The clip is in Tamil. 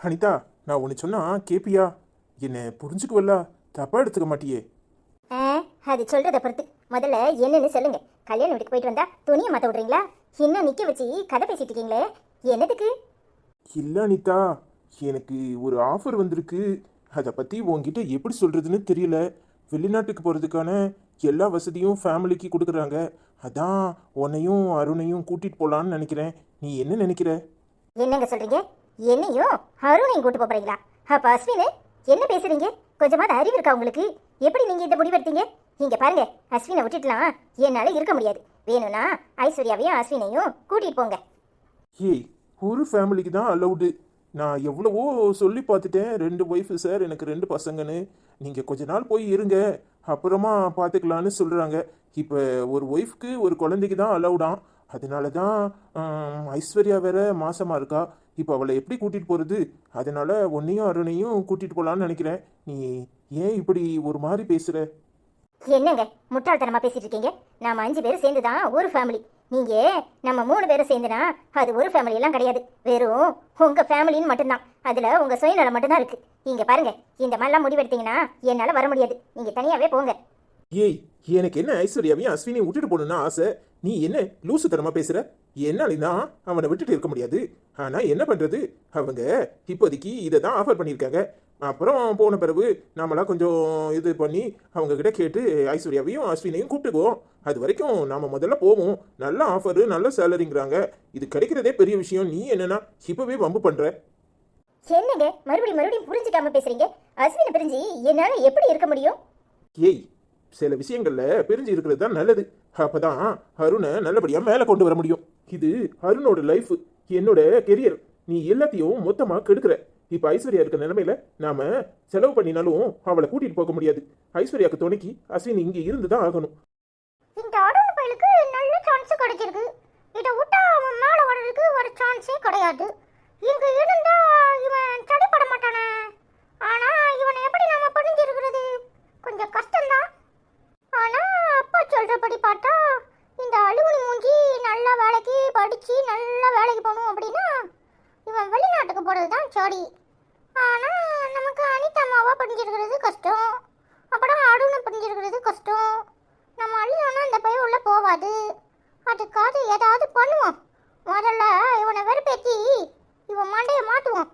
அனிதா, நான் ஒன்று சொன்னா கேப்பியா? என்ன புரிஞ்சுக்குவல்ல? தப்பா எடுத்துக்க மாட்டியே? ஆ, அது சொல்றத பொறுத்து. முதல்ல என்னன்னு சொல்லுங்க. கல்யாண வீட்டுக்கு போயிட்டு வந்தா துணியை மாத்த விடுறீங்களா? இன்னும் நிக்க வச்சு கதை பேசிட்டு இருக்கீங்களே, என்னதுக்கு? இல்ல அனிதா, எனக்கு ஒரு ஆஃபர் வந்திருக்கு. அதை பற்றி உன்கிட்ட எப்படி சொல்கிறதுன்னு தெரியல. வெளிநாட்டுக்கு போகிறதுக்கான எல்லா வசதியும் ஃபேமிலிக்கு கொடுக்குறாங்க. அதான் உன்னையும் அருணையும் கூட்டிகிட்டு போகலான்னு நினைக்கிறேன். நீ என்ன நினைக்கிற? என்னங்க சொல்றீங்க? என்னையும் அருணையும் கூட்டு போறீங்களா? அப்ப அஸ்வின், என்ன பேசுறீங்க? கொஞ்சமாவது அறிவு இருக்கா உங்களுக்கு? எப்படி நீங்க இந்த முடிவெடுத்தீங்க? இங்க பாருங்க, அஸ்வினை விட்டுட்டுலாம் என்னால இருக்க முடியாது. வேணும்னா ஐஸ்வர்யாவையும் அஸ்வினையும் கூட்டிட்டு போங்க. ஏய், ஒரு ஃபேமிலிக்கு தான் அலௌடு. நான் எவ்வளவோ சொல்லி பார்த்துட்டேன். 2 ஒய்ஃபு சார், எனக்கு 2 பசங்கன்னு. நீங்கள் கொஞ்ச நாள் போய் இருங்க, அப்புறமா பார்த்துக்கலான்னு சொல்கிறாங்க. இப்போ ஒரு ஒய்ஃப்க்கு ஒரு குழந்தைக்கு தான் அலௌடான். அதனால தான் ஐஸ்வர்யா வேற மாசமாக இருக்கா. இப்போ அவளை எப்படி கூட்டிகிட்டு போகிறது? அதனால உன்னையும் அருணையும் கூட்டிகிட்டு போகலான்னு நினைக்கிறேன். நீ ஏன் இப்படி ஒரு மாதிரி பேசுகிற? என்னங்க முட்டாள்தனமா பேசிட்டு இருக்கீங்க? நாம 5 பேரும் சேர்ந்துதான் ஒரு ஃபேமிலி. நீங்க நம்ம 3 பேரும் சேர்ந்துனா அது ஒரு ஃபேமிலி எல்லாம் கிடையாது. வெறும் உங்க ஃபேமிலின்னு மட்டும்தான். அதுல உங்க சுயநலம் மட்டும்தான் இருக்கு. இங்க பாருங்க, இந்த மாதிரிலாம் முடிவெடுத்தீங்கன்னா என்னால வர முடியாது. நீங்க தனியாவே போங்க. ஏய், எனக்கு என்ன ஐஸ்வர்யாவையும் அஸ்வினையும் விட்டுட்டு போகணும்னு ஆசை. நீ என்ன லூசுத்தனமா பேசுற? என்னாலிதான் அவனை விட்டுட்டு இருக்க முடியாது. ஆனா என்ன பண்றது, அவங்க இப்போதைக்கு இதை தான் ஆஃபர் பண்ணியிருக்காங்க. அப்புறம் போன பிறகு நாமளா கொஞ்சம் இது பண்ணி அவங்க கிட்ட கேட்டு ஐஸ்வர்யாவையும் அஸ்வினையும் கூப்பிட்டுக்குவோம். அது வரைக்கும் நாம முதல்ல போவோம். நல்ல ஆஃபரு, நல்ல சேலரிங்கிறாங்க. இது கிடைக்கிறதே பெரிய விஷயம். நீ என்னன்னா இப்பவே வம்பு பண்ற? என்னங்க மறுபடியும் புரிஞ்சுக்காம பேசுறீங்க? அஸ்வினை பிரிஞ்சு என்னால எப்படி இருக்க முடியும்? ஏய், சில விஷயங்கள்ல பிரிஞ்சு இருக்கிறது தான் நல்லது. அப்பதான் அருணை நல்லபடியா மேல கொண்டு வர முடியும். இது அருணோட லைஃப், என்னோட கெரியர். நீ எல்லாத்தையும் மொத்தமா கெடுக்கிற. இப்ப ஐஸ்வர்யா இருக்க நிலைமையில நாம செலவு பண்ணினாலும் அவளை கூட்டிட்டு போக முடியாது. ஐஸ்வர்யாக்கு துணைக்கு அஸ்வின் இங்க இருந்துதான் ஆகணும். இந்த அருண் பையலுக்கு நல்ல சான்ஸ் கிடைச்சிருக்கு. இதை விட்டா அவன் மேல வர்றதுக்கு ஒரு சான்ஸே கிடையாது. இங்க இருந்தா இவன் தடைப்பட மாட்டானே. ஆனா இவனை எப்படி நாம புரிஞ்சிருக்கிறது? கொஞ்சம் கஷ்டம்தான். ஆனா அப்பா சொல்றபடி பார்த்தா இந்த அலுவலி மூஞ்சி நல்ல வேலைக்கு படிச்சு நல்ல வேலைக்கு போகணும் அப்படின்னா இவன் வெளிநாட்டுக்கு போறது தான் சரி. ஆனா நமக்கு அனிதா அம்மாவா புரிஞ்சிருக்கிறது கஷ்டம். அப்புறம் அருணை புரிஞ்சிருக்கிறது கஷ்டம். நம்ம அள்ளியோன்னா அந்த பையன் உள்ள போவாது. அதுக்காக ஏதாவது பண்ணுவோம். முதல்ல இவனை வெறுப்பேத்தி இவன் மண்டையை மாட்டுவோம்.